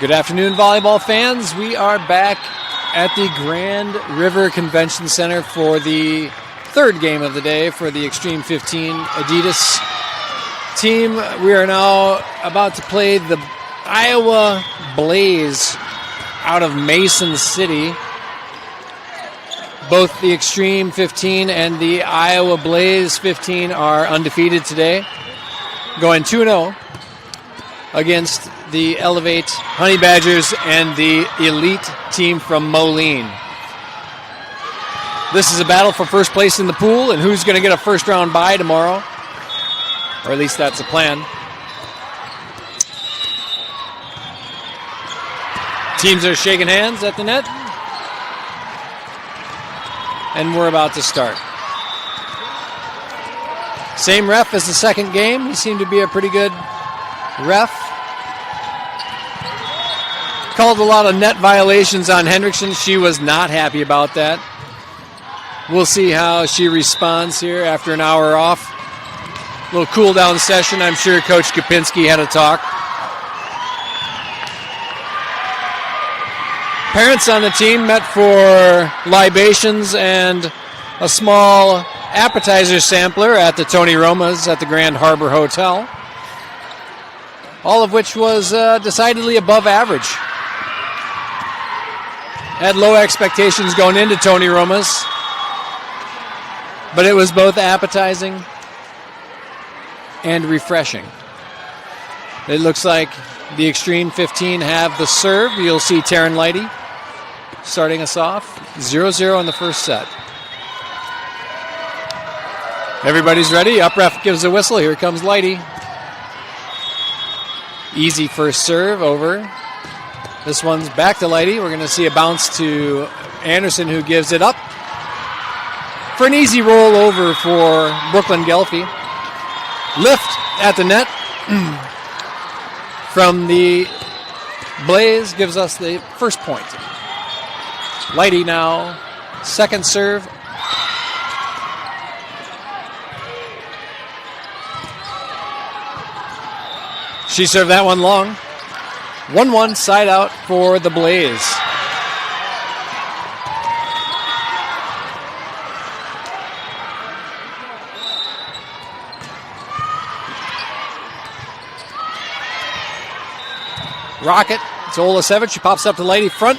Good afternoon, volleyball fans. We are back at the Grand River Convention Center for the third game of the day for the Xtreme 15 Adidas team. We are now about to play the Iowa Blaze out of Mason City. Both the Xtreme 15 and the Iowa Blaze 15 are undefeated today, going 2-0 against the Elevate Honey Badgers and the elite team from Moline. This is a battle for first place in the pool and who's going to get a first round bye tomorrow, or at least that's the plan. Teams are shaking hands at the net, and we're about to start. Same ref as the second game. He seemed to be a pretty good ref. Called a lot of net violations on Hendrickson. She was not happy about that. We'll see how she responds here after an hour off. A little cool down session. I'm sure Coach Kopinski had a talk. Parents on the team met for libations and a small appetizer sampler at the Tony Roma's at the Grand Harbor Hotel. All of which was decidedly above average. Had low expectations going into Tony Roma's, but it was both appetizing and refreshing. It looks like the Xtreme 15 have the serve. You'll see Taryn Lighty starting us off. 0-0 in the first set. Everybody's ready. Up ref gives a whistle. Here comes Lighty. Easy first serve over. This one's back to Lighty. We're going to see a bounce to Anderson, who gives it up for an easy roll over for Brooklyn Gelfi. Lift at the net from the Blaze gives us the first point. Lighty now, second serve. She served that one long. 1-1 side out for the Blaze. Rocket to Olasevich. She pops up to Lighty front.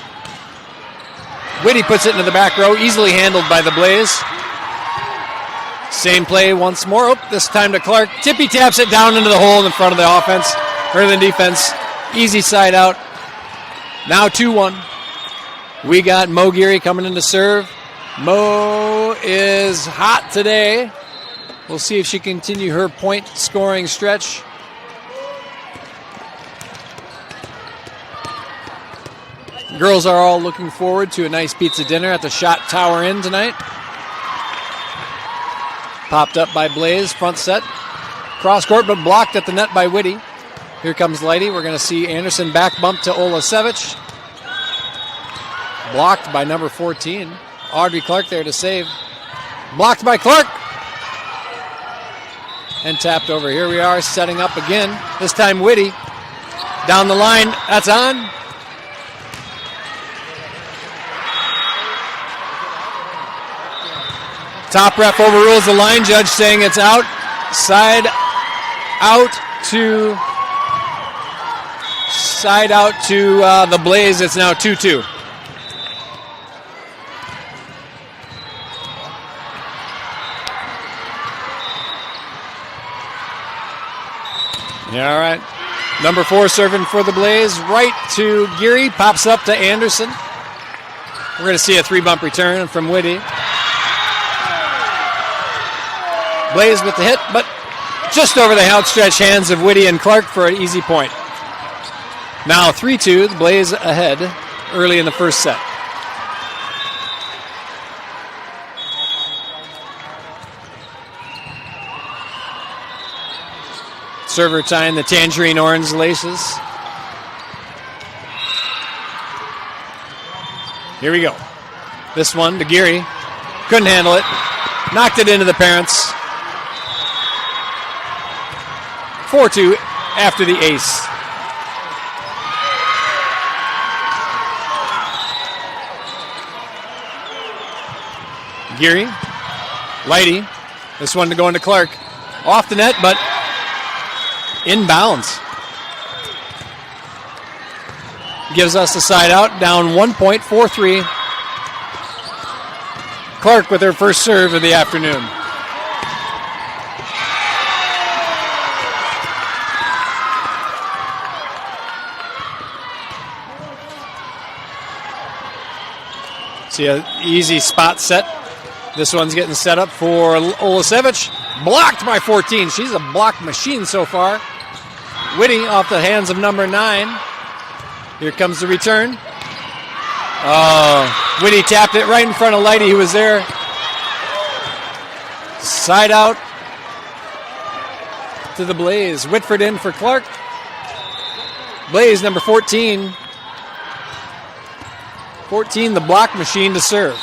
Whitty puts it into the back row. Easily handled by the Blaze. Same play once more. Oh, this time to Clark. Tippy taps it down into the hole in the front of the offense. Or the defense. Easy side out. Now 2-1. We got Mo Geary coming in to serve. Mo is hot today. We'll see if she can continue her point scoring stretch. Girls are all looking forward to a nice pizza dinner at the Shot Tower Inn tonight. Popped up by Blaze, front set. Cross court, but blocked at the net by Whitty. Here comes Lighty. We're going to see Anderson back bump to Olasevich. Blocked by number 14. Audrey Clark there to save. Blocked by Clark. And tapped over. Here we are setting up again. This time Whitty. Down the line. That's on. Top ref overrules the line judge saying it's out. Side out to the Blaze. It's now 2-2. Yeah, all right. Number 4 serving for the Blaze. Right to Geary. Pops up to Anderson. We're going to see a 3-bump return from Whitty. Blaze with the hit, but just over the outstretched hands of Whitty and Clark for an easy point. Now 3-2, the Blaze ahead early in the first set. Server tying the tangerine orange laces. Here we go. This one to Geary. Couldn't handle it. Knocked it into the parents. 4-2 after the ace. Geary, Lighty, this one to go into Clark. Off the net, but inbounds. Gives us the side out, down 1 point, 4-3. Clark with her first serve of the afternoon. See an easy spot set. This one's getting set up for Olasevich. Blocked by 14. She's a block machine so far. Whitty off the hands of number 9. Here comes the return. Whitty tapped it right in front of Lighty, who was there. Side out to the Blaze. Whitford in for Clark. Blaze, number 14. 14, the block machine to serve.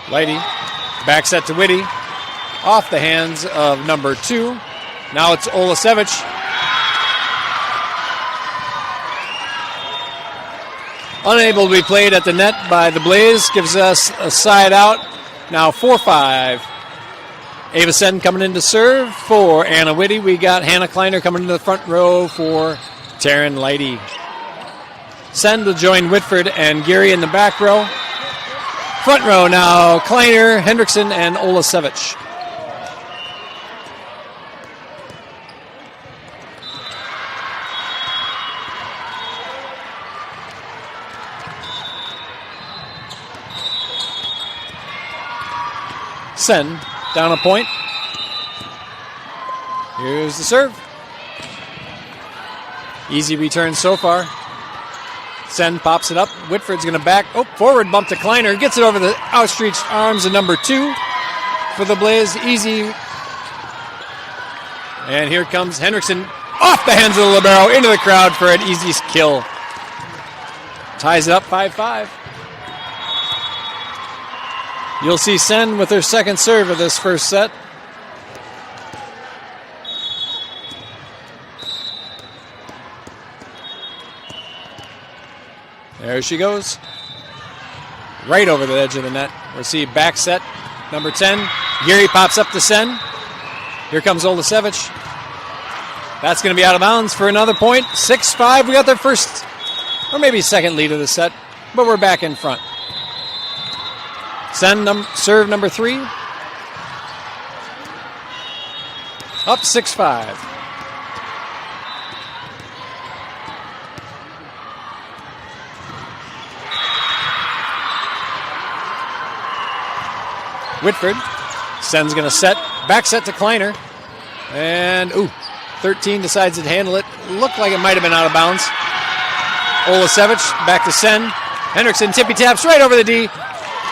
Lighty, back set to Whitty. Off the hands of number 2. Now it's Olasevich. Unable to be played at the net by the Blaze. Gives us a side out. Now 4-5. Ava Sen coming in to serve for Anna Whitty. We got Hannah Kleiner coming into the front row for Taryn Lighty. Sen will join Whitford and Geary in the back row. Front row now, Kleiner, Hendrickson, and Olasevich. Sen down a point. Here's the serve. Easy return so far. Sen pops it up. Whitford's going to back. Forward bump to Kleiner. Gets it over the outstretched arms of number 2 for the Blaze. Easy. And here comes Hendrickson off the hands of the libero into the crowd for an easy kill. Ties it up 5-5. You'll see Sen with her second serve of this first set. There she goes. Right over the edge of the net. We'll see back set, number 10. Geary pops up to Sen. Here comes Olasevich. That's going to be out of bounds for another point. 6-5. We got their first, or maybe second lead of the set, but we're back in front. Sen serve number 3. Up 6-5. Whitford. Sen's going to set. Back set to Kleiner. And, 13 decides to handle it. Looked like it might have been out of bounds. Olasevich back to Sen. Hendrickson tippy taps right over the D.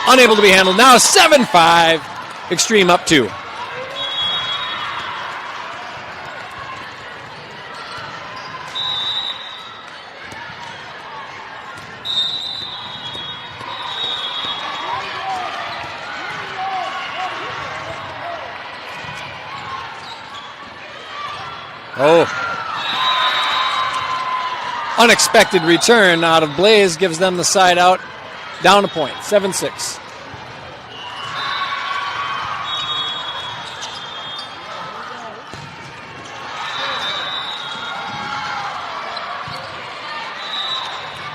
Unable to be handled. Now 7-5. Xtreme up 2. Unexpected return out of Blaze gives them the side out. Down a point, 7-6.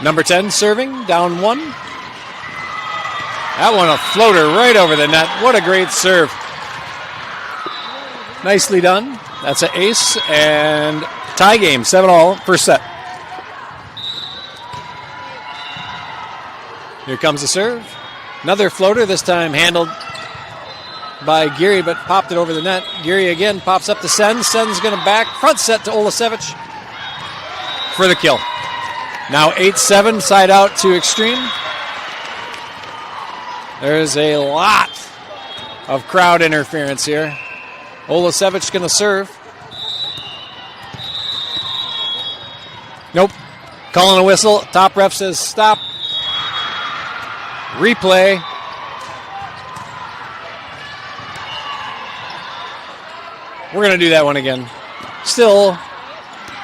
Number 10 serving, down 1. That one a floater right over the net. What a great serve. Nicely done. That's an ace and tie game, 7-all, first set. Here comes the serve. Another floater, this time handled by Geary, but popped it over the net. Geary again pops up to Sen. Sen's going to back. Front set to Olasevich for the kill. Now 8-7, side out to Xtreme. There's a lot of crowd interference here. Olasevich going to serve. Nope. Calling a whistle. Top ref says stop. Replay. We're going to do that one again. Still, I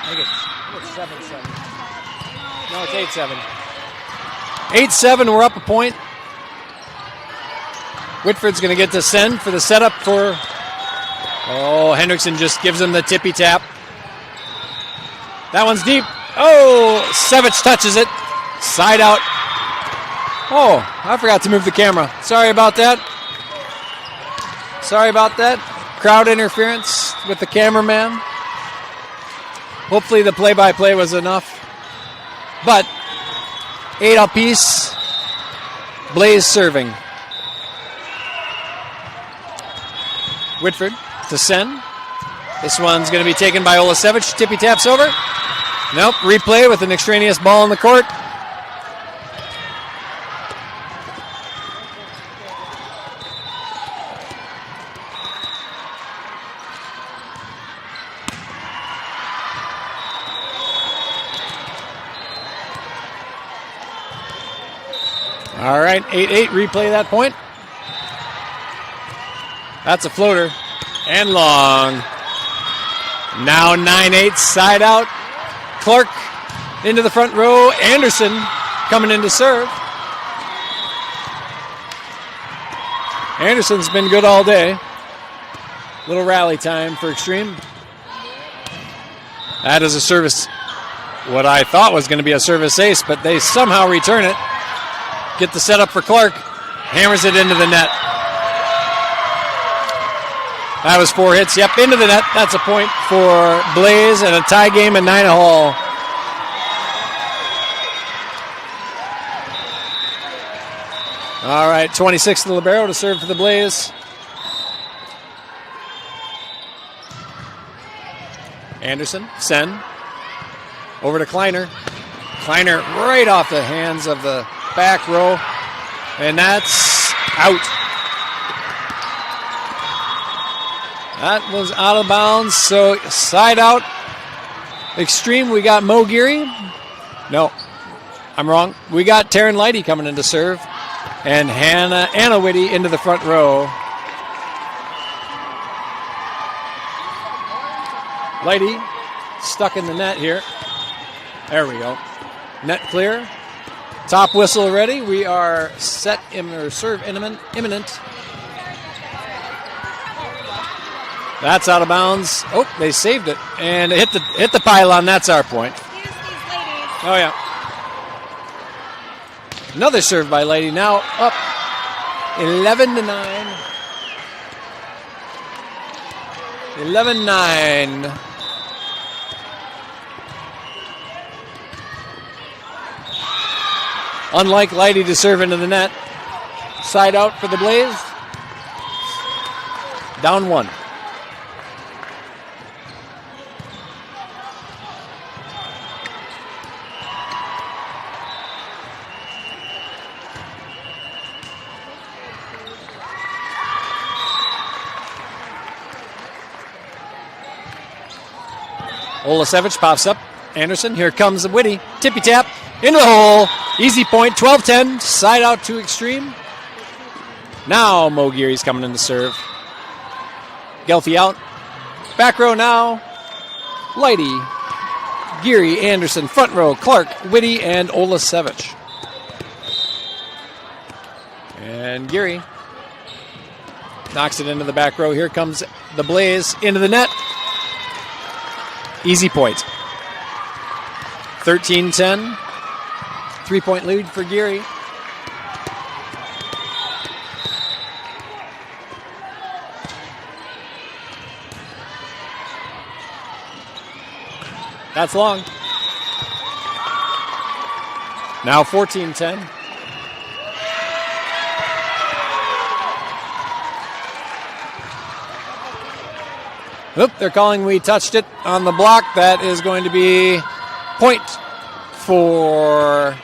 think it's 7-7. No, it's 8-7. 8-7, we're up a point. Whitford's going to get to send for the setup for... Oh, Hendrickson just gives him the tippy tap. That one's deep. Oh, Sevich touches it. Side out. Oh, I forgot to move the camera. Sorry about that. Crowd interference with the cameraman. Hopefully the play-by-play was enough. But 8 apiece. Blaze serving. Whitford to send. This one's going to be taken by Olasevich. Tippy taps over. Nope. Replay with an extraneous ball in the court. All right, 8-8, replay that point. That's a floater. And long. Now 9-8, side out. Clark into the front row. Anderson coming in to serve. Anderson's been good all day. Little rally time for Xtreme. That is a service, what I thought was going to be a service ace, but they somehow return it. Get the setup for Clark. Hammers it into the net. That was 4 hits. Yep, into the net. That's a point for Blaze and a tie game at 9-all. All right, 26 to the libero to serve for the Blaze. Anderson, send. Over to Kleiner. Kleiner right off the hands of the back row. And that's out. That was out of bounds, so side out. Xtreme, we got Mo Geary. No, I'm wrong. We got Taryn Lighty coming in to serve. And Anna Whitty into the front row. Lighty stuck in the net here. There we go. Net clear. Top whistle ready. We are set or serve imminent. That's out of bounds. Oh, they saved it. And it hit the pylon. That's our point. Oh, yeah. Another serve by Lady. Now up 11-9. 11-9. Unlike Lighty to serve into the net. Side out for the Blaze. Down 1. Olasevich pops up. Anderson, here comes the Whitty. Tippy tap into the hole. Easy point, 12-10. Side out to Xtreme. Now Mo Geary's coming in to serve. Gelfie out. Back row now. Lighty, Geary, Anderson, front row, Clark, Whitty, and Olasevich. And Geary knocks it into the back row. Here comes the Blaze into the net. Easy point. 13-10. 3-point lead for Geary. That's long. Now 14-10. Oop, they're calling we touched it on the block. That is going to be point for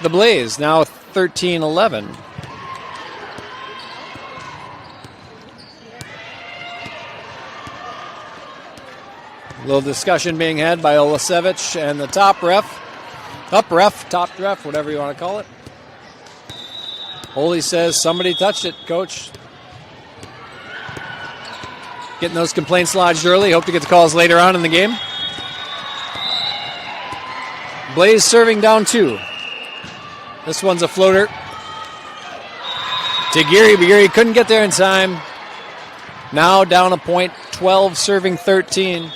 the Blaze. Now 13-11. A little discussion being had by Olasevich and the top ref, top ref, whatever you want to call it. Holy says somebody touched it, coach. Getting those complaints lodged early. Hope to get the calls later on in the game. Blaze serving down 2. This one's a floater to Geary, but Geary couldn't get there in time. Now down a point, 12 serving 13.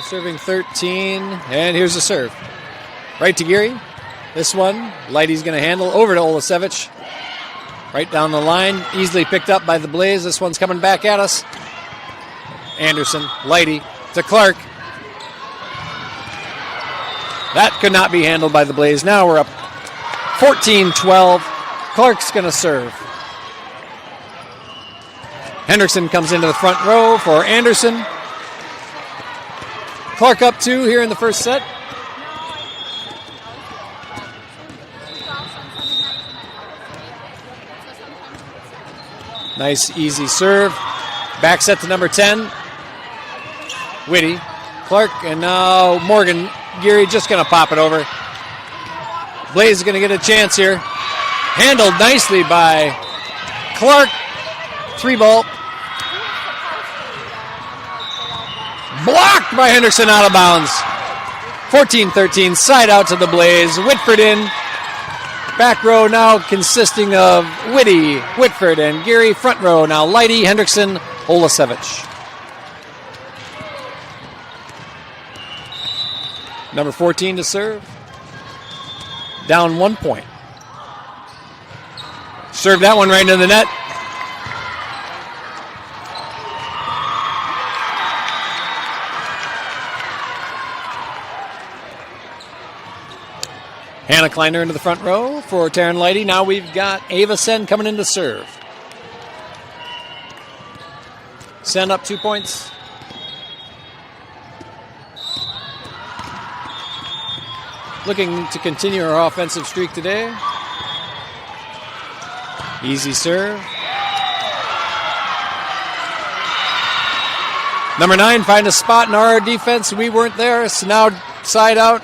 Serving 13, and here's the serve. Right to Geary. This one, Leidy's going to handle over to Olasevich. Right down the line, easily picked up by the Blaze. This one's coming back at us. Anderson, Leidy to Clark. That could not be handled by the Blaze. Now we're up 14-12. Clark's going to serve. Hendrickson comes into the front row for Anderson. Clark up 2 here in the first set. Nice, easy serve. Back set to number 10. Whitty, Clark, and now Morgan. Geary just going to pop it over. Blaze is going to get a chance here. Handled nicely by Clark. 3 ball. Blocked by Henderson out of bounds. 14-13, side out to the Blaze. Whitford in. Back row now consisting of Whitty, Whitford, and Geary. Front row now Leidy, Hendrickson, Olasevich. Number 14 to serve. Down 1 point. Served that one right into the net. Hannah Kleiner into the front row for Taryn Leidy. Now we've got Ava Sen coming in to serve. Sen up 2 points. Looking to continue her offensive streak today. Easy serve. Number 9 find a spot in our defense. We weren't there, so now side out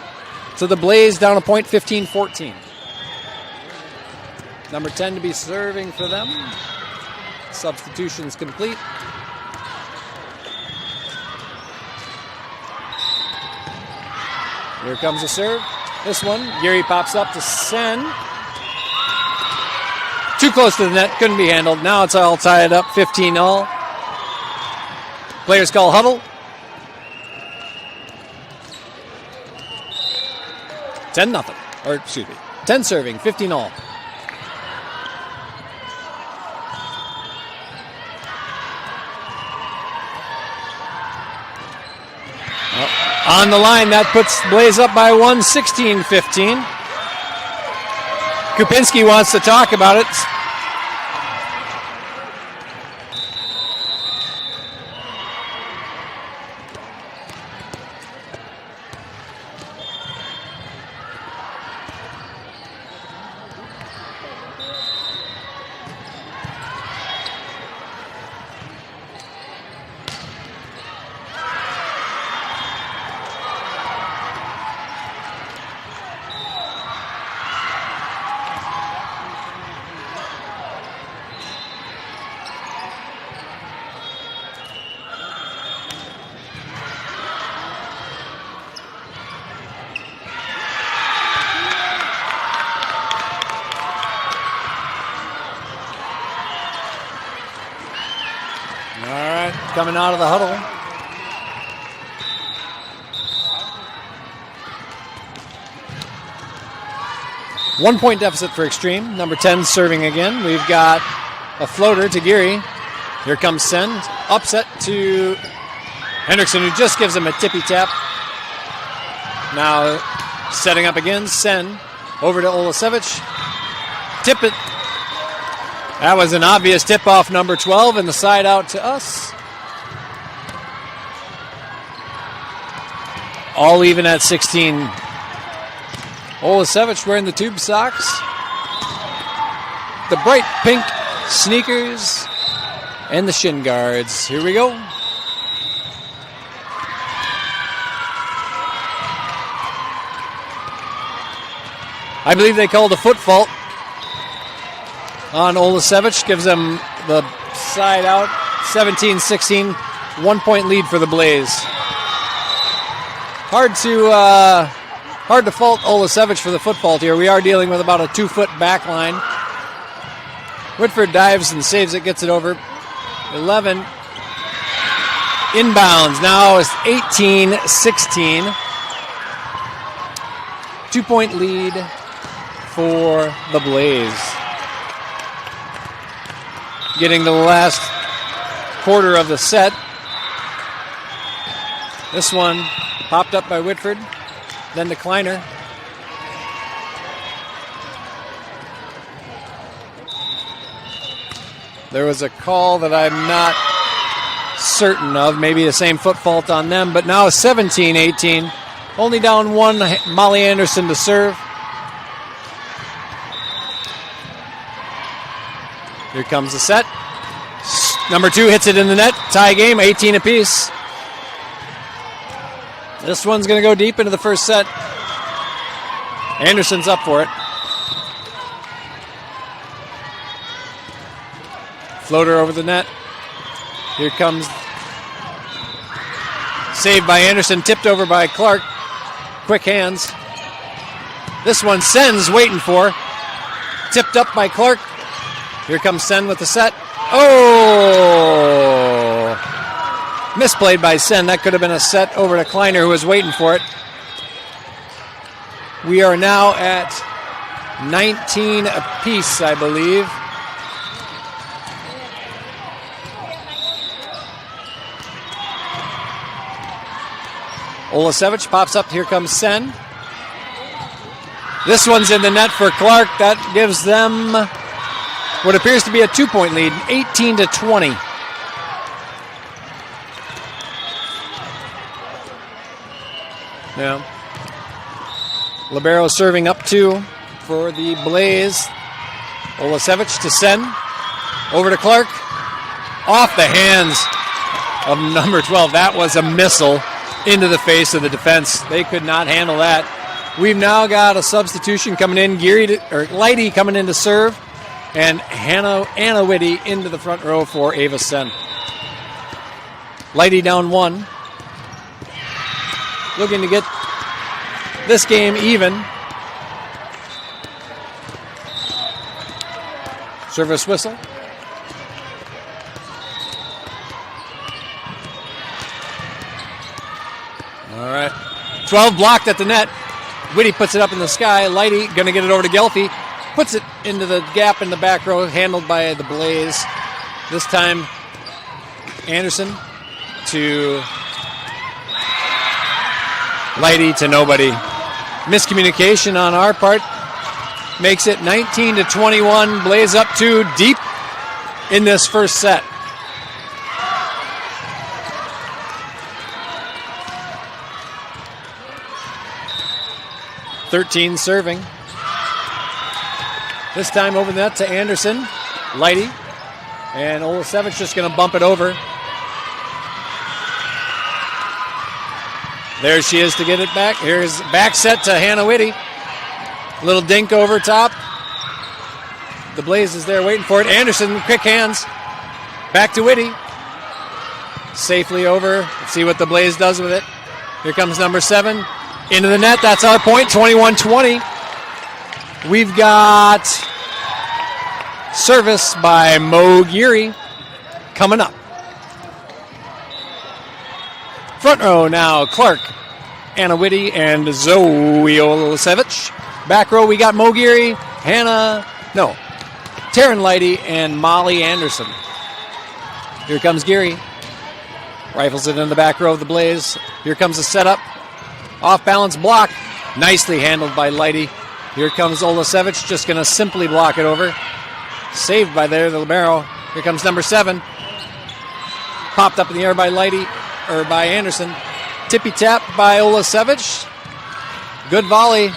to the Blaze, down a point, 15-14. Number 10 to be serving for them. Substitutions complete. Here comes the serve. This one, Geary pops up to Sen. Too close to the net, couldn't be handled. Now it's all tied up, 15-all. Players call huddle. 10-0. Or, excuse me, 10 serving, 15-all. On the line, that puts Blaze up by 1, 16-15. Kupinski wants to talk about it. Coming out of the huddle. One-point deficit for Xtreme. Number 10 serving again. We've got a floater to Geary. Here comes Sen. Upset to Hendrickson, who just gives him a tippy-tap. Now setting up again. Sen over to Olasevich. Tip it. That was an obvious tip-off, number 12, and the side out to us. All even at 16. Olasevich wearing the tube socks. The bright pink sneakers. And the shin guards. Here we go. I believe they called a foot fault. on Olasevich. Gives them the side out. 17-16. 1 point lead for the Blaze. Hard to fault Olasevich for the foot fault here. We are dealing with about a 2-foot back line. Whitford dives and saves it, gets it over. 11. Inbounds. Now it's 18-16. 2 point lead for the Blaze. Getting the last quarter of the set. This one popped up by Whitford, then to Kleiner. There was a call that I'm not certain of, maybe the same foot fault on them, but now 17-18. Only down one, Molly Anderson to serve. Here comes the set. Number 2 hits it in the net. Tie game, 18 apiece. This one's going to go deep into the first set. Anderson's up for it. Floater over the net. Here comes. Saved by Anderson, tipped over by Clark. Quick hands. This one Sen's waiting for. Tipped up by Clark. Here comes Sen with the set. Oh! Misplayed by Sen. That could have been a set over to Kleiner, who was waiting for it. We are now at 19 apiece, I believe. Olasevich pops up. Here comes Sen. This one's in the net for Clark. That gives them what appears to be a 2 point lead, 18-20. Yeah. Libero serving up 2 for the Blaze. Olasevich to Sen. Over to Clark. Off the hands of number 12. That was a missile into the face of the defense. They could not handle that. We've now got a substitution coming in. Lighty coming in to serve. And Anna Whitty into the front row for Ava Sen. Lighty down 1. Looking to get this game even. Service whistle. All right. 12 blocked at the net. Whitty puts it up in the sky. Lighty going to get it over to Gelfie. Puts it into the gap in the back row, handled by the Blaze. This time, Anderson to Lighty to nobody. Miscommunication on our part makes it 19-21. Blaze up 2 deep in this first set. (13) serving. This time over the net to Anderson. Lighty. And Olasevich just going to bump it over. There she is to get it back. Here's back set to Hannah Whitty. Little dink over top. The Blaze is there waiting for it. Anderson, quick hands. Back to Whitty. Safely over. Let's see what the Blaze does with it. Here comes number 7. Into the net. That's our point. 21-20. We've got service by Mo Geary coming up. Front row now, Clark, Anna Whitty, and Zoe Olasevich. Back row, we got Mo Geary, Taryn Lighty, and Molly Anderson. Here comes Geary. Rifles it in the back row of the Blaze. Here comes the setup. Off balance block. Nicely handled by Lighty. Here comes Olasevich, just going to simply block it over. Saved by the libero. Here comes number 7. Popped up in the air by by Anderson. Tippy tap by Olasevich. Good volley.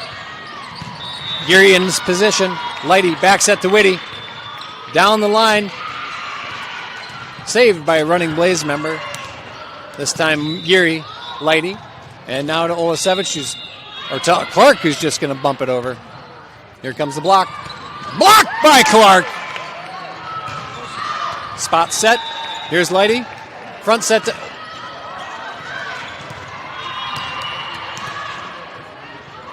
Geary in his position. Lighty back set to Whitty. Down the line. Saved by a running Blaze member. This time Geary, Lighty. And now to Olasevich, Clark, who's just going to bump it over. Here comes the block. Blocked by Clark. Spot set. Here's Lighty. Front set to...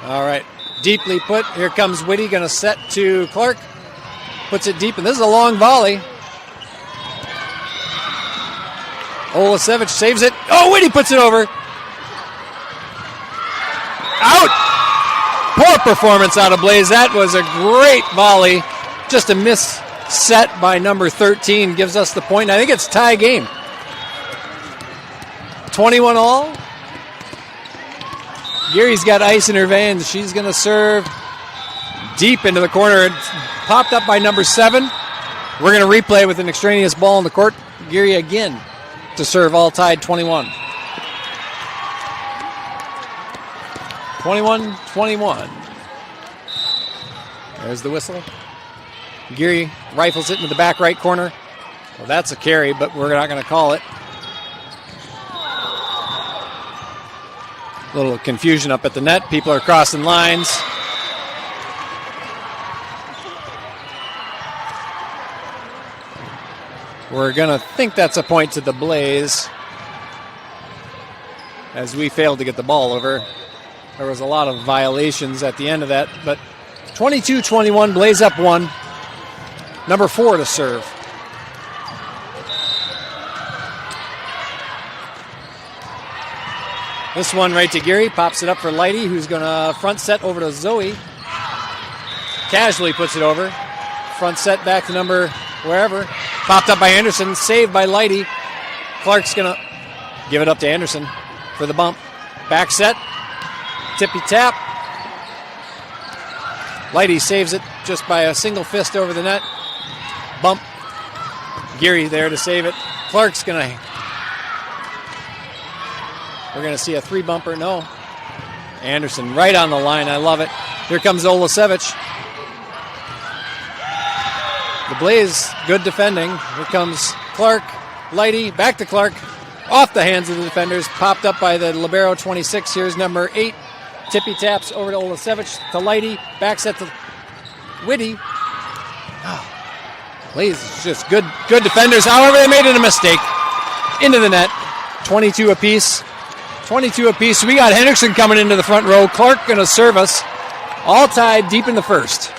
All right. Deeply put. Here comes Whitty. Going to set to Clark. Puts it deep, and this is a long volley. Olasevich saves it. Oh, Whitty puts it over. Out. Poor performance out of Blaze. That was a great volley. Just a miss set by number 13 gives us the point. I think it's tie game. 21 all. Gary's got ice in her veins. She's going to serve deep into the corner. It's popped up by number 7. We're going to replay with an extraneous ball in the court. Gary again to serve, all tied 21. 21-21. There's the whistle. Geary rifles it into the back right corner. Well, that's a carry, but we're not going to call it. A little confusion up at the net. People are crossing lines. We're going to think that's a point to the Blaze, as we failed to get the ball over. There was a lot of violations at the end of that, but 22-21, Blaze up 1. Number 4 to serve. This one right to Geary, pops it up for Lighty, who's going to front set over to Zoe. Casually puts it over. Front set back to number wherever. Popped up by Anderson, saved by Lighty. Clark's going to give it up to Anderson for the bump. Back set, tippy tap. Lighty saves it just by a single fist over the net. Bump. Geary there to save it. Clark's going to... We're going to see a 3-bumper. No. Anderson right on the line. I love it. Here comes Olasevich. The Blaze, good defending. Here comes Clark. Lighty, back to Clark. Off the hands of the defenders. Popped up by the libero 26. Here's number 8. Tippy taps over to Olasevich to Lighty. Back set to Whitty. Oh. Blaze is just good defenders. However, they made it a mistake. Into the net. 22 apiece. 22 apiece. We got Hendrickson coming into the front row. Clark going to serve us. All tied deep in the first.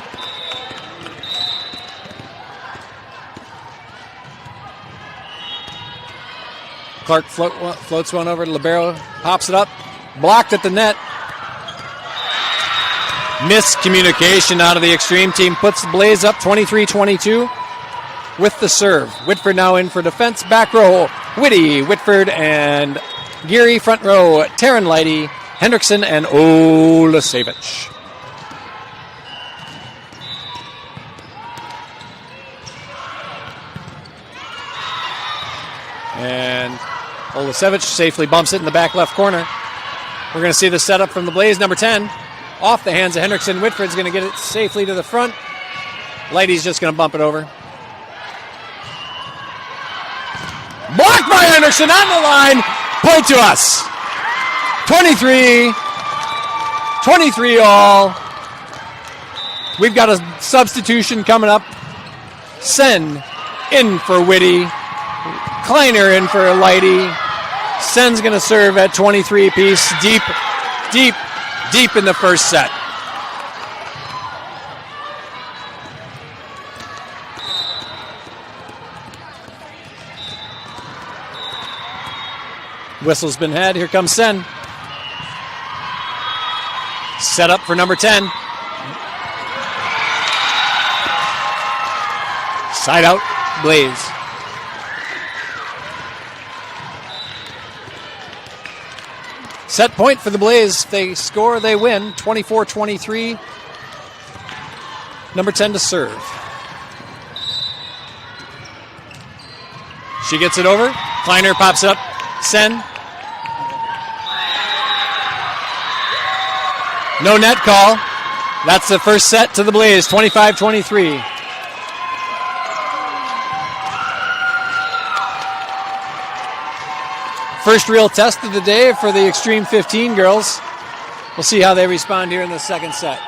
Clark floats one over to libero. Pops it up. Blocked at the net. Miscommunication out of the Extreme team. Puts the Blaze up 23-22 with the serve. Whitford now in for defense. Back row, Whitty, Whitford, and Geary. Front row, Taryn Lighty, Hendrickson, and Olasevich. And Olasevich safely bumps it in the back left corner. We're going to see the setup from the Blaze, number 10. Off the hands of Hendrickson. Whitford's going to get it safely to the front. Lighty's just going to bump it over. Blocked by Hendrickson on the line. Point to us. 23 all. We've got a substitution coming up. Sen in for Whitty. Kleiner in for Lighty. Sen's going to serve at 23 apiece. Deep in the first set. Whistle's been had. Here comes Sen. Set up for number 10. Side out, Blaze. Set point for the Blaze. They score, they win. 24-23. Number 10 to serve. She gets it over. Kleiner pops it up. Sen. No net call. That's the first set to the Blaze. 25-23. First real test of the day for the Extreme 15 girls. We'll see how they respond here in the second set.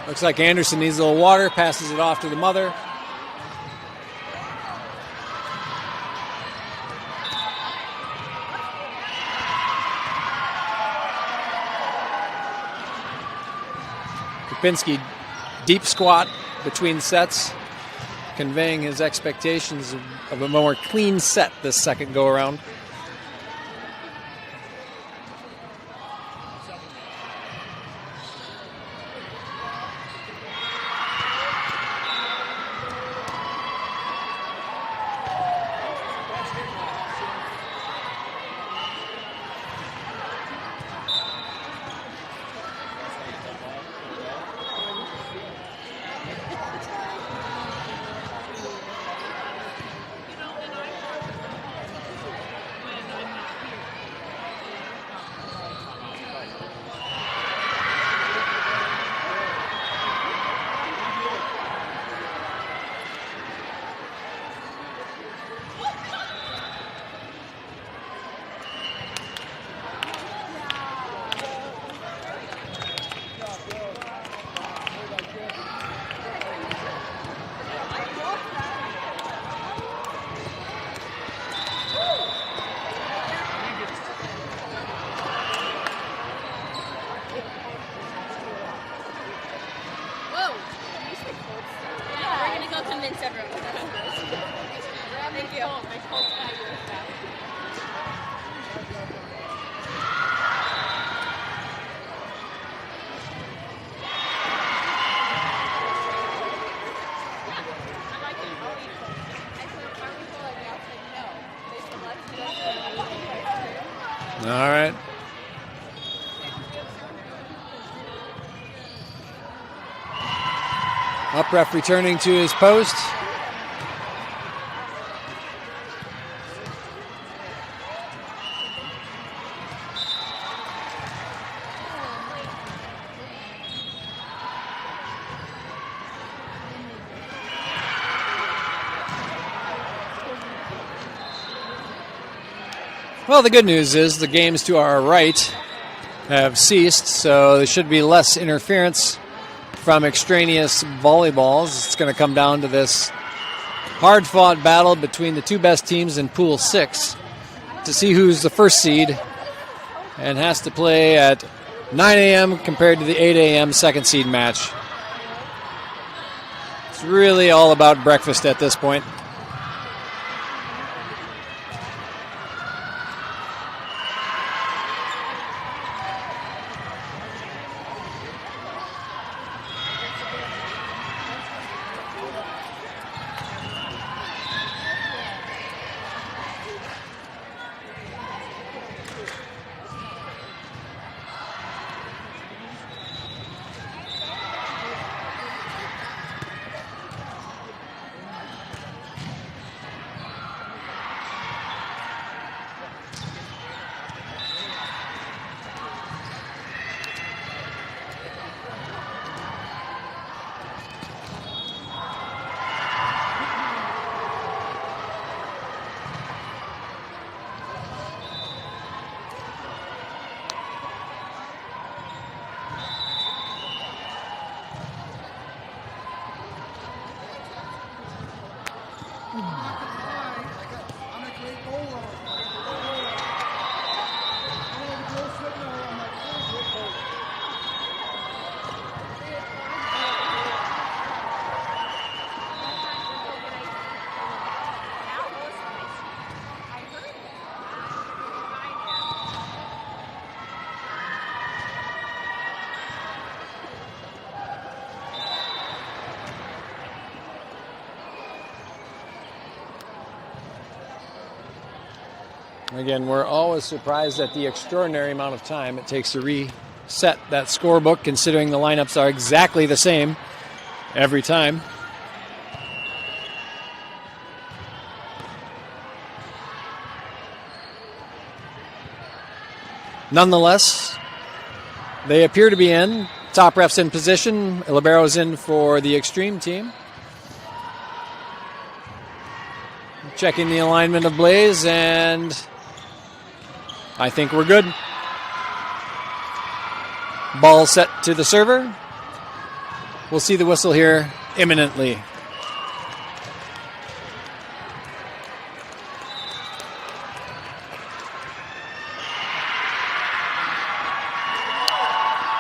Looks like Anderson needs a little water, passes it off to the mother. Kopinski, deep squat between sets, conveying his expectations of a more clean set this second go-around. All right. Up ref returning to his post. Well, the good news is the games to our right have ceased, so there should be less interference from extraneous volleyballs. It's going to come down to this hard-fought battle between the two best teams in Pool 6 to see who's the first seed and has to play at 9 a.m. compared to the 8 a.m. second seed match. It's really all about breakfast at this point. Again, we're always surprised at the extraordinary amount of time it takes to reset that scorebook, considering the lineups are exactly the same every time. Nonetheless, they appear to be in. Top ref's in position. Libero's in for the Xtreme team. Checking the alignment of Blaze, and I think we're good. Ball set to the server. We'll see the whistle here imminently.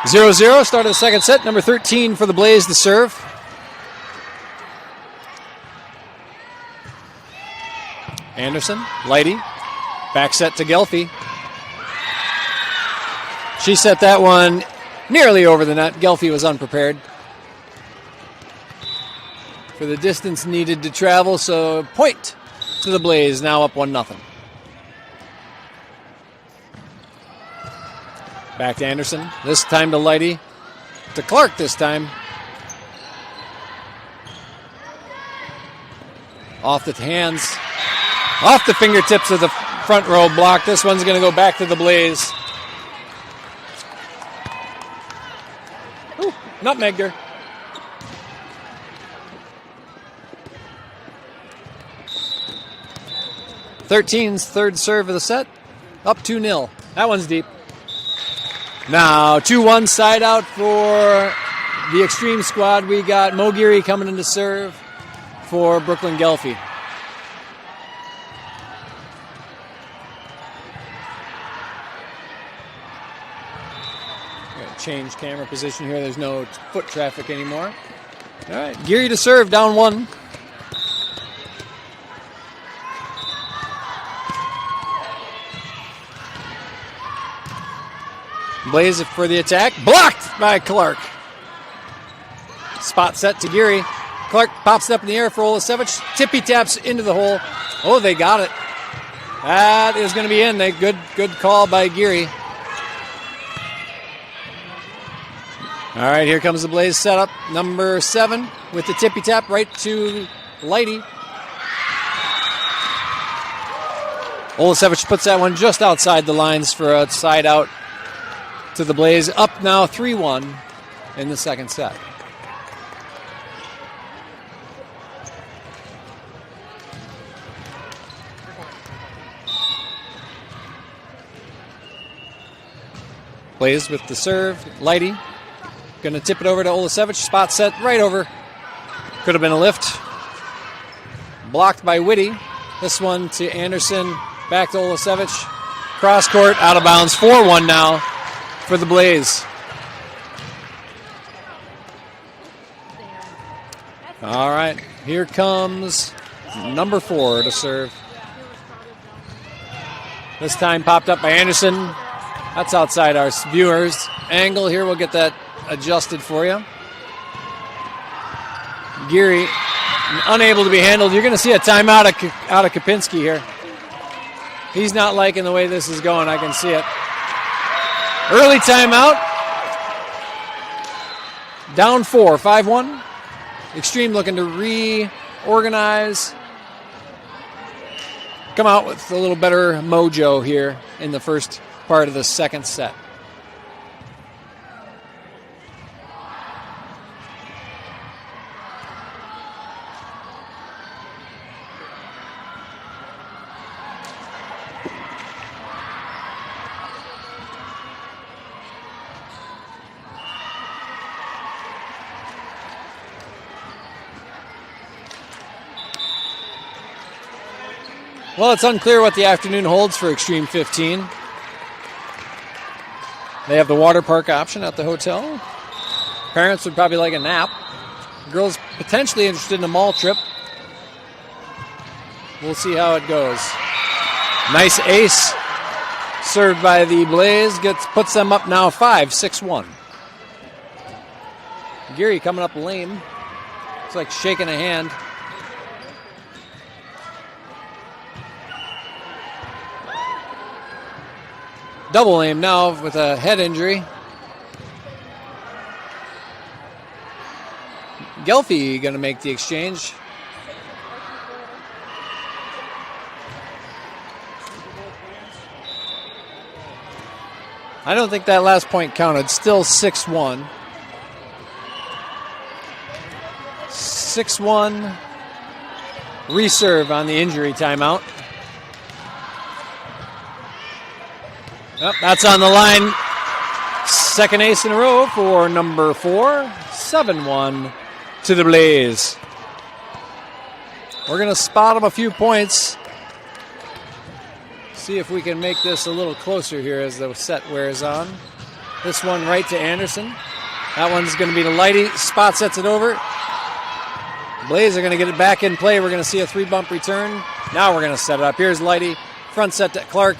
0-0, start of the second set. Number 13 for the Blaze to serve. Anderson, Lighty, back set to Gelfi. She set that one nearly over the net. Gelfi was unprepared for the distance needed to travel, so point to the Blaze, now up 1-0. Back to Anderson, this time to Lighty, to Clark this time. Off the hands, off the fingertips of the front row block. This one's going to go back to the Blaze. Ooh, nutmegged her. Thirteen's third serve of the set, up 2-0. That one's deep. Now 2-1 side out for the Extreme squad. We got Mo Geary coming in to serve for Brooklyn Gelfi. Change camera position here. There's no foot traffic anymore. All right, Geary to serve, down 1. Blaze for the attack. Blocked by Clark. Spot set to Geary. Clark pops it up in the air for Olasevich. Tippy taps into the hole. Oh, they got it. That is going to be in. Good call by Geary. All right, here comes the Blaze setup. Number 7 with the tippy tap right to Lighty. Olasevich puts that one just outside the lines for a side out to the Blaze. Up now 3-1 in the second set. Blaze with the serve. Lighty going to tip it over to Olasevich. Spot set right over. Could have been a lift. Blocked by Whitty. This one to Anderson. Back to Olasevich. Cross court, out of bounds. 4-1 now for the Blaze. All right, here comes number 4 to serve. This time popped up by Anderson. That's outside our viewers' angle here. We'll get that adjusted for you. Geary unable to be handled. You're going to see a timeout out of Kapinski here. He's not liking the way this is going. I can see it. Early timeout. Down 4, 5-1. Extreme looking to reorganize. Come out with a little better mojo here in the first part of the second set. Well, it's unclear what the afternoon holds for Xtreme 15. They have the water park option at the hotel. Parents would probably like a nap. Girls potentially interested in a mall trip. We'll see how it goes. Nice ace served by the Blaze. Puts them up now 5-6-1. Geary coming up lame. It's like shaking a hand. Double aim now with a head injury. Gelfi going to make the exchange. I don't think that last point counted. Still 6-1. 6-1. Reserve on the injury timeout. Yep, that's on the line. Second ace in a row for number 4. 7-1 to the Blaze. We're going to spot them a few points. See if we can make this a little closer here as the set wears on. This one right to Anderson. That one's going to be to Lighty. Spot sets it over. Blaze are going to get it back in play. We're going to see a 3-bump return. Now we're going to set it up. Here's Lighty. Front set to Clark.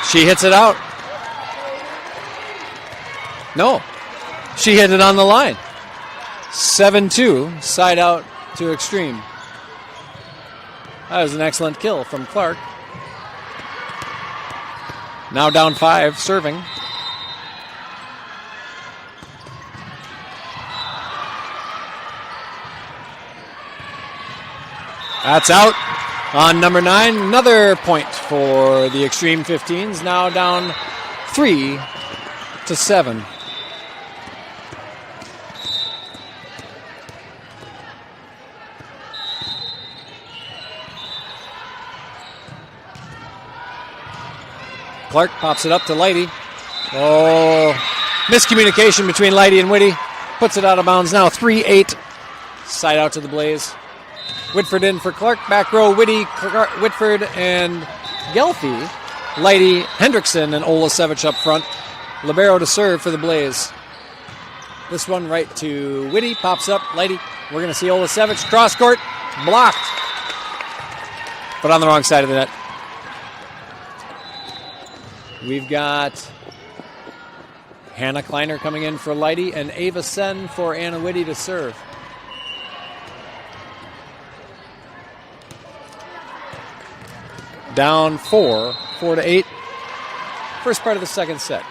She hits it out. No. She hit it on the line. 7-2. Side out to Extreme. That was an excellent kill from Clark. Now down 5, serving. That's out on number 9. Another point for the Extreme 15s. Now down 3-7. Clark pops it up to Lighty. Oh, miscommunication between Lighty and Whitty. Puts it out of bounds now. 3-8. Side out to the Blaze. Whitford in for Clark. Back row, Whitty, Whitford, and Gelfie. Lighty, Hendrickson, and Olasevich up front. Libero to serve for the Blaze. This one right to Whitty. Pops up. Lighty. We're going to see Olasevich. Cross court. Blocked. But on the wrong side of the net. We've got Hannah Kleiner coming in for Lighty and Ava Sen for Anna Whitty to serve. Down 4-8. First part of the second set.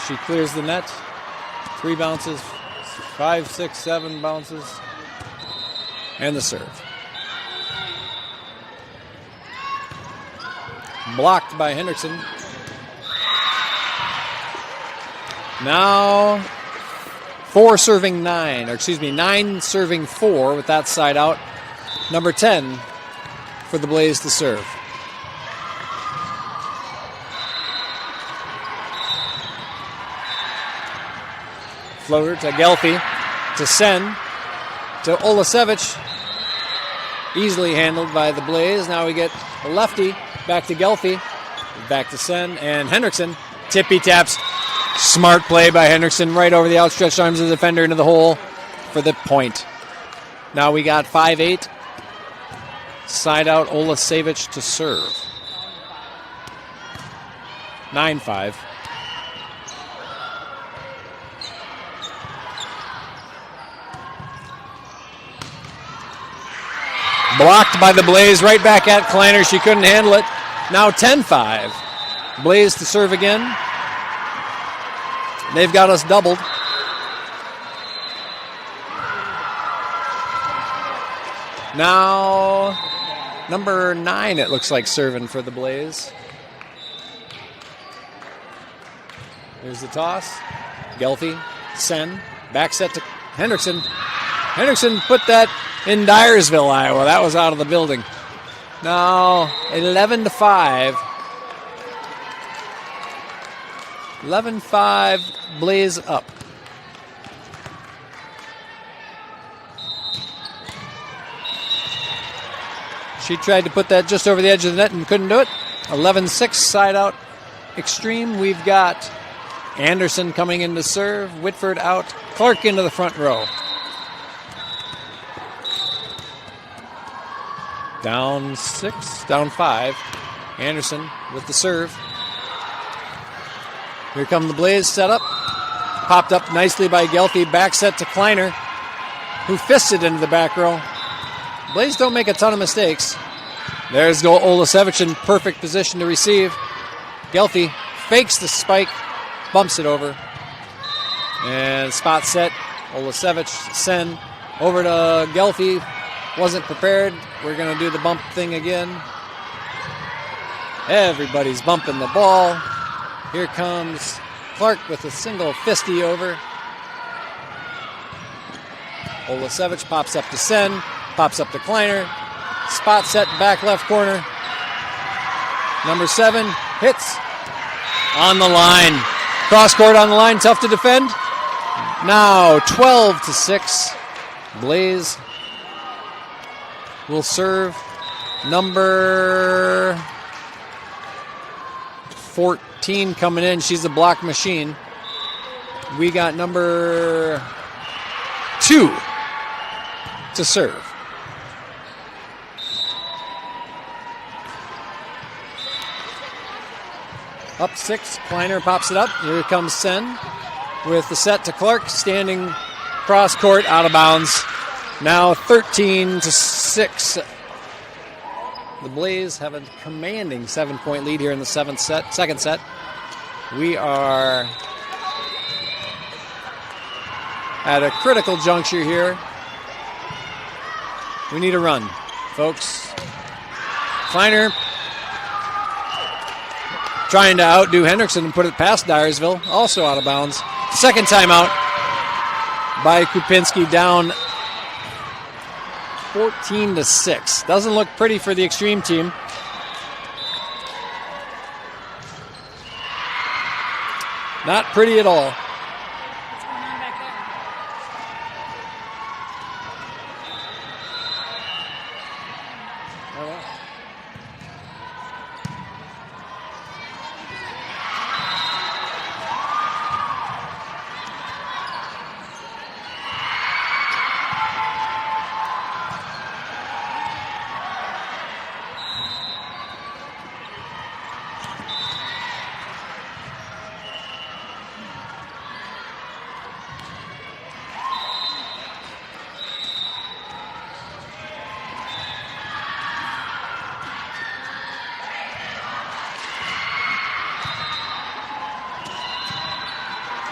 She clears the net. 3 bounces, 5, 6, 7 bounces, and the serve. Blocked by Hendrickson. Now 9 serving 4 with that side out. Number 10 for the Blaze to serve. Floater to Gelfie, to Sen, to Olasevich. Easily handled by the Blaze. Now we get a lefty. Back to Gelfie, back to Sen, and Hendrickson. Tippy taps. Smart play by Hendrickson right over the outstretched arms of the defender into the hole for the point. Now we got 5-8. Side out Olasevich to serve. 9-5. Blocked by the Blaze, right back at Kleiner. She couldn't handle it. Now 10-5. Blaze to serve again. They've got us doubled. Now, number 9, it looks like, serving for the Blaze. There's the toss. Gelfie, Sen, back set to Hendrickson. Hendrickson put that in Dyersville, Iowa. That was out of the building. Now, 11-5. 11-5, Blaze up. She tried to put that just over the edge of the net and couldn't do it. 11-6, side out Extreme. We've got Anderson coming in to serve. Whitford out. Clark into the front row. Down 6, down 5. Anderson with the serve. Here come the Blaze setup. Popped up nicely by Gelfie. Back set to Kleiner, who fisted into the back row. Blaze don't make a ton of mistakes. There's Olasevich in perfect position to receive. Gelfie fakes the spike, bumps it over. And spot set. Olasevich, Sen, over to Gelfie. Wasn't prepared. We're going to do the bump thing again. Everybody's bumping the ball. Here comes Clark with a single fisty over. Olasevich pops up to Sen, pops up to Kleiner. Spot set back left corner. Number 7 hits on the line. Cross court on the line, tough to defend. Now 12-6. Blaze will serve number 14 coming in. She's a block machine. We got number 2 to serve. Up 6, Kleiner pops it up. Here comes Sen with the set to Clark, standing cross court, out of bounds. Now 13-6. The Blaze have a commanding 7-point lead here in the second set. We are at a critical juncture here. We need a run, folks. Kleiner trying to outdo Hendrickson and put it past Dyersville, also out of bounds. Second timeout by Kupinski, down 14-6. Doesn't look pretty for the Extreme team. Not pretty at all.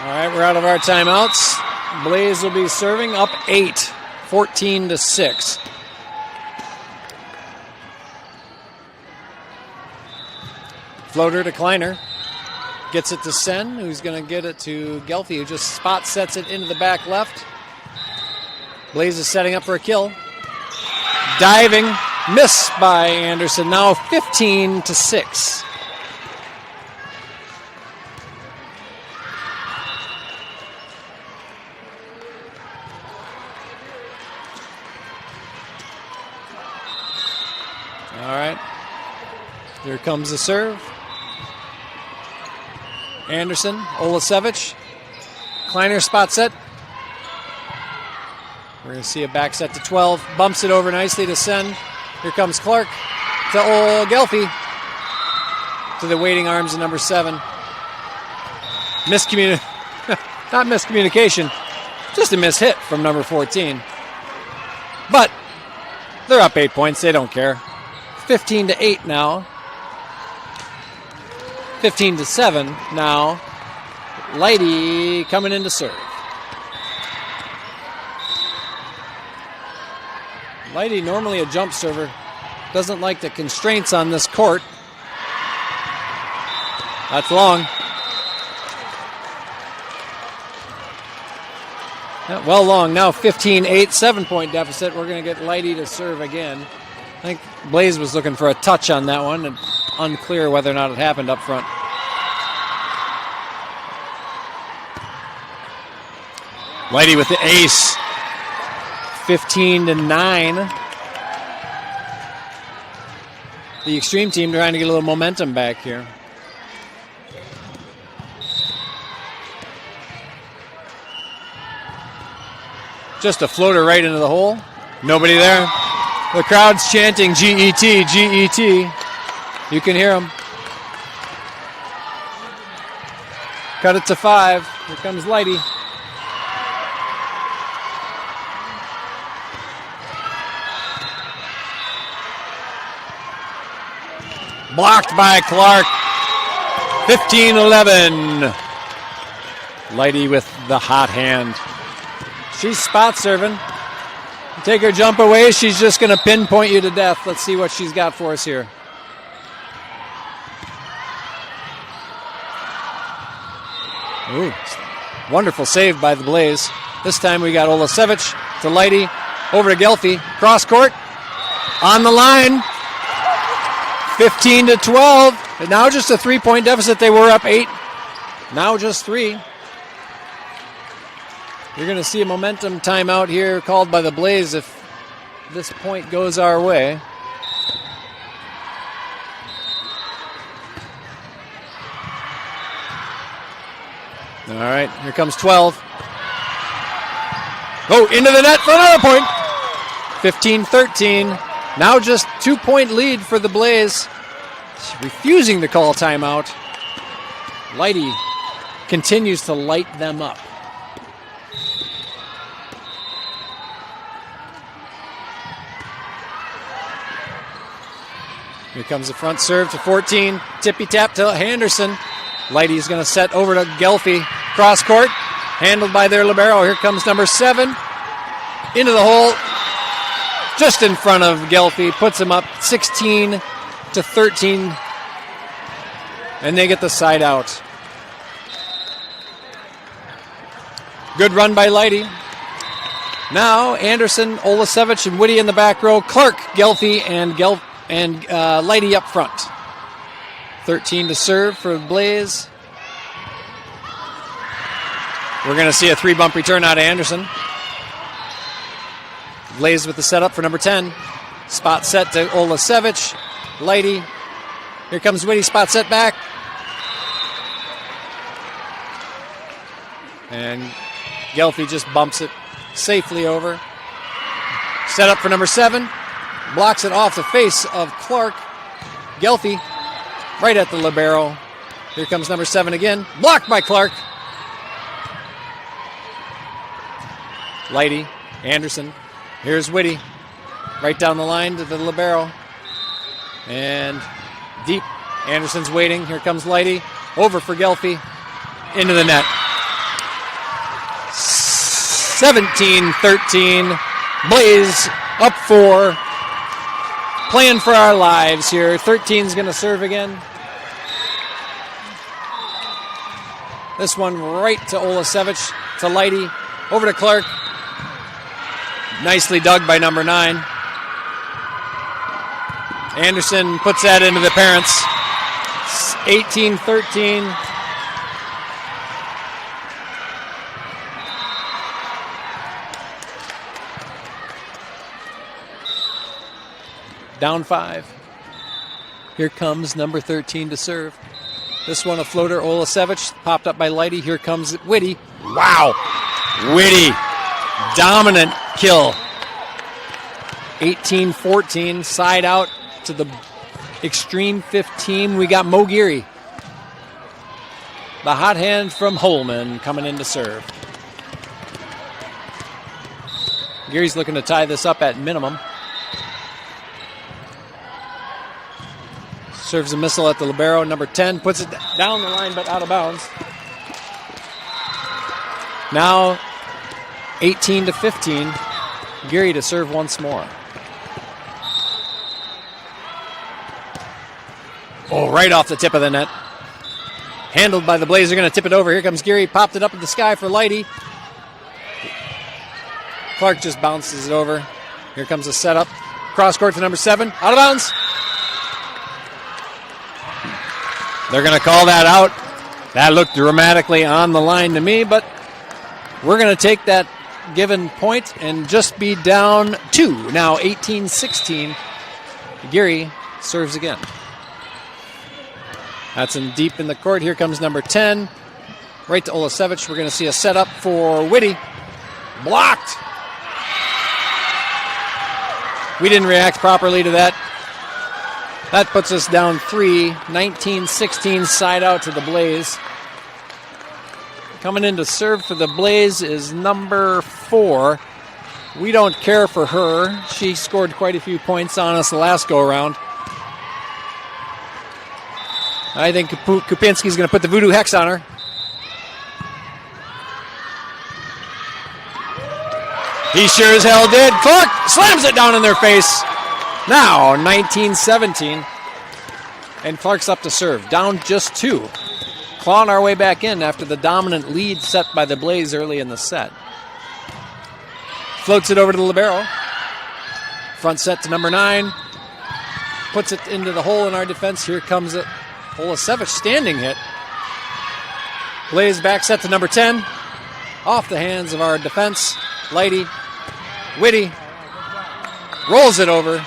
All right, we're out of our timeouts. Blaze will be serving, up 8, 14-6. Floater to Kleiner. Gets it to Sen, who's going to get it to Gelfie, who just spot sets it into the back left. Blaze is setting up for a kill. Diving, miss by Anderson. Now 15-6. All right, here comes the serve. Anderson, Olasevich, Kleiner spot set. We're going to see a back set to 12. Bumps it over nicely to Sen. Here comes Clark to Gelfie. To the waiting arms of number 7. Not miscommunication, just a mishit from number 14. But they're up 8 points. They don't care. 15-8 now. 15-7 now. Lighty coming in to serve. Lighty, normally a jump server, doesn't like the constraints on this court. That's long. Well long. Now 15-8, 7-point deficit. We're going to get Lighty to serve again. I think Blaze was looking for a touch on that one, and unclear whether or not it happened up front. Lighty with the ace. 15-9. The Extreme team trying to get a little momentum back here. Just a floater right into the hole. Nobody there. The crowd's chanting G-E-T, G-E-T. You can hear them. Cut it to 5. Here comes Lighty. Blocked by Clark. 15-11. Lighty with the hot hand. She's spot serving. Take her jump away, she's just going to pinpoint you to death. Let's see what she's got for us here. Ooh, wonderful save by the Blaze. This time we got Olasevich to Lighty, over to Gelfie, cross court, on the line, 15-12. And now just a 3-point deficit. They were up 8. Now just 3. You're going to see a momentum timeout here called by the Blaze if this point goes our way. All right, here comes 12. Oh, into the net for another point. 15-13. Now just 2-point lead for the Blaze. Refusing to call timeout. Lighty continues to light them up. Here comes the front serve to 14. Tippy tap to Henderson. Lighty's going to set over to Gelfi. Cross court. Handled by their libero. Here comes number 7. Into the hole. Just in front of Gelfi. Puts him up 16-13. And they get the side out. Good run by Lighty. Now Anderson, Olasevich, and Whitty in the back row. Clark, Gelfi, and Lighty up front. 13 to serve for the Blaze. We're going to see a 3-bump return out of Anderson. Blaze with the setup for number 10. Spot set to Olasevich. Lighty. Here comes Whitty. Spot set back. And Gelfi just bumps it safely over. Set up for number 7. Blocks it off the face of Clark. Gelfi right at the libero. Here comes number 7 again. Blocked by Clark. Lighty. Anderson. Here's Whitty. Right down the line to the libero. And deep. Anderson's waiting. Here comes Lighty. Over for Gelfi. Into the net. 17-13. Blaze up 4. Playing for our lives here. 13's going to serve again. This one right to Olasevich, to Lighty, over to Clark. Nicely dug by number 9. Anderson puts that into the parents. 18-13. Down 5. Here comes number 13 to serve. This one a floater, Olasevich, popped up by Lighty. Here comes Whitty. Wow! Whitty. Dominant kill. 18-14. Side out to the Xtreme 15. We got Mo Geary. The hot hand from Holman coming in to serve. Geary's looking to tie this up at minimum. Serves a missile at the libero. Number 10 puts it down the line but out of bounds. Now 18-15. Geary to serve once more. Oh, right off the tip of the net. Handled by the Blaze. They're going to tip it over. Here comes Geary. Popped it up in the sky for Lighty. Clark just bounces it over. Here comes the setup. Cross court to number 7. Out of bounds. They're going to call that out. That looked dramatically on the line to me, but we're going to take that given point and just be down 2. Now 18-16. Geary serves again. That's in deep in the court. Here comes number 10. Right to Olasevich. We're going to see a setup for Whitty. Blocked. We didn't react properly to that. That puts us down 3. 19-16, side out to the Blaze. Coming in to serve for the Blaze is number 4. We don't care for her. She scored quite a few points on us the last go-around. I think Kupinski's going to put the voodoo hex on her. He sure as hell did. Clark slams it down in their face. Now 19-17. And Clark's up to serve. Down just 2. Clawing our way back in after the dominant lead set by the Blaze early in the set. Floats it over to the libero. Front set to number 9. Puts it into the hole in our defense. Here comes it. Olasevich standing hit. Blaze back set to number 10. Off the hands of our defense. Lighty. Whitty. Rolls it over.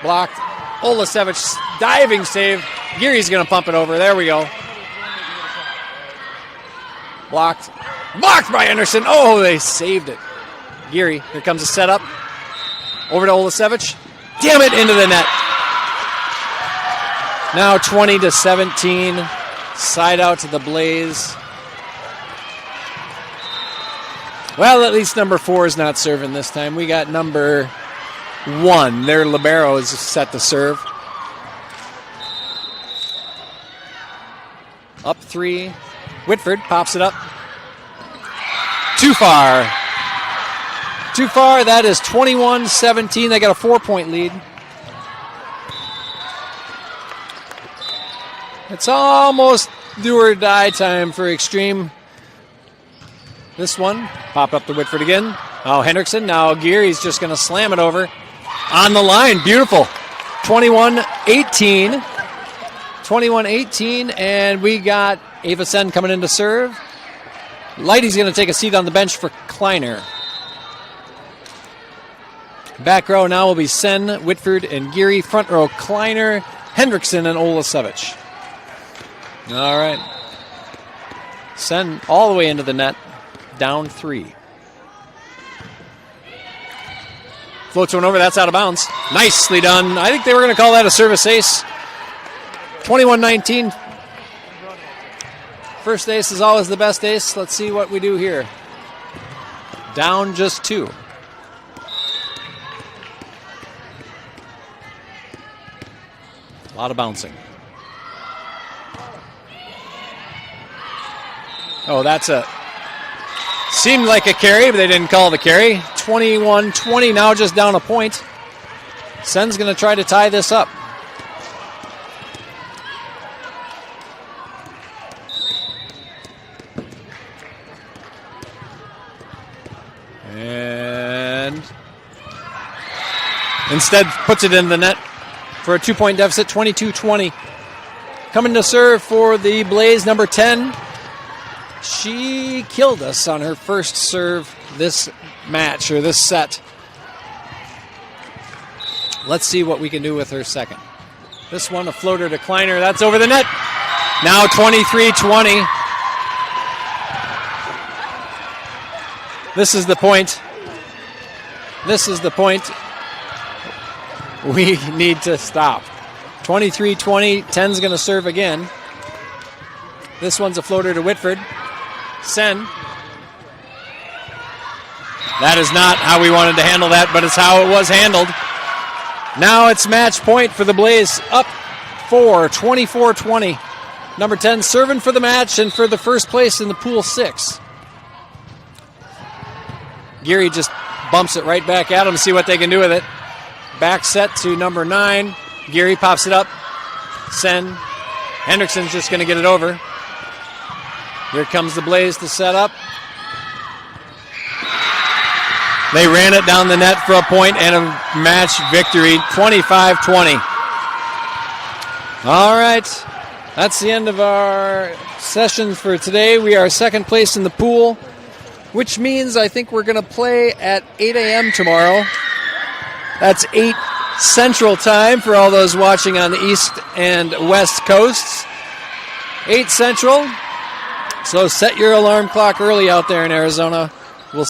Blocked. Olasevich diving save. Geary's going to pump it over. There we go. Blocked by Henderson. Oh, they saved it. Geary, here comes a setup. Over to Olasevich. Damn it, into the net. Now 20-17. Side out to the Blaze. Well, at least number 4 is not serving this time. We got number 1. Their libero is set to serve. Up 3. Whitford pops it up. Too far. That is 21-17. They got a 4-point lead. It's almost do or die time for Xtreme. This one, pop up to Whitford again. Oh, Hendrickson. Now Geary's just going to slam it over. On the line. Beautiful. 21-18. 21-18, and we got Ava Sen coming in to serve. Lighty's going to take a seat on the bench for Kleiner. Back row now will be Sen, Whitford, and Geary. Front row, Kleiner, Hendrickson, and Olasevich. All right. Sen all the way into the net, down 3. Floats one over, that's out of bounds. Nicely done. I think they were going to call that a service ace. 21-19. First ace is always the best ace. Let's see what we do here. Down just 2. A lot of bouncing. Oh, that's seemed like a carry, but they didn't call the carry. 21-20, now just down a point. Sen's going to try to tie this up. And instead puts it in the net for a 2-point deficit, 22-20. Coming to serve for the Blaze, number 10. She killed us on her first serve this match, or this set. Let's see what we can do with her second. This one, a floater to Kleiner. That's over the net. Now 23-20. This is the point. This is the point we need to stop. 23-20. 10's going to serve again. This one's a floater to Whitford. Sen. That is not how we wanted to handle that, but it's how it was handled. Now it's match point for the Blaze. Up 4, 24-20. Number 10 serving for the match and for the first place in the pool 6. Geary just bumps it right back at him to see what they can do with it. Back set to number 9. Geary pops it up. Sen. Hendrickson's just going to get it over. Here comes the Blaze to set up. They ran it down the net for a point and a match victory, 25-20. All right, that's the end of our session for today. We are second place in the pool, which means I think we're going to play at 8 a.m. tomorrow. That's 8 Central Time for all those watching on the East and West Coasts. 8 Central. So set your alarm clock early out there in Arizona.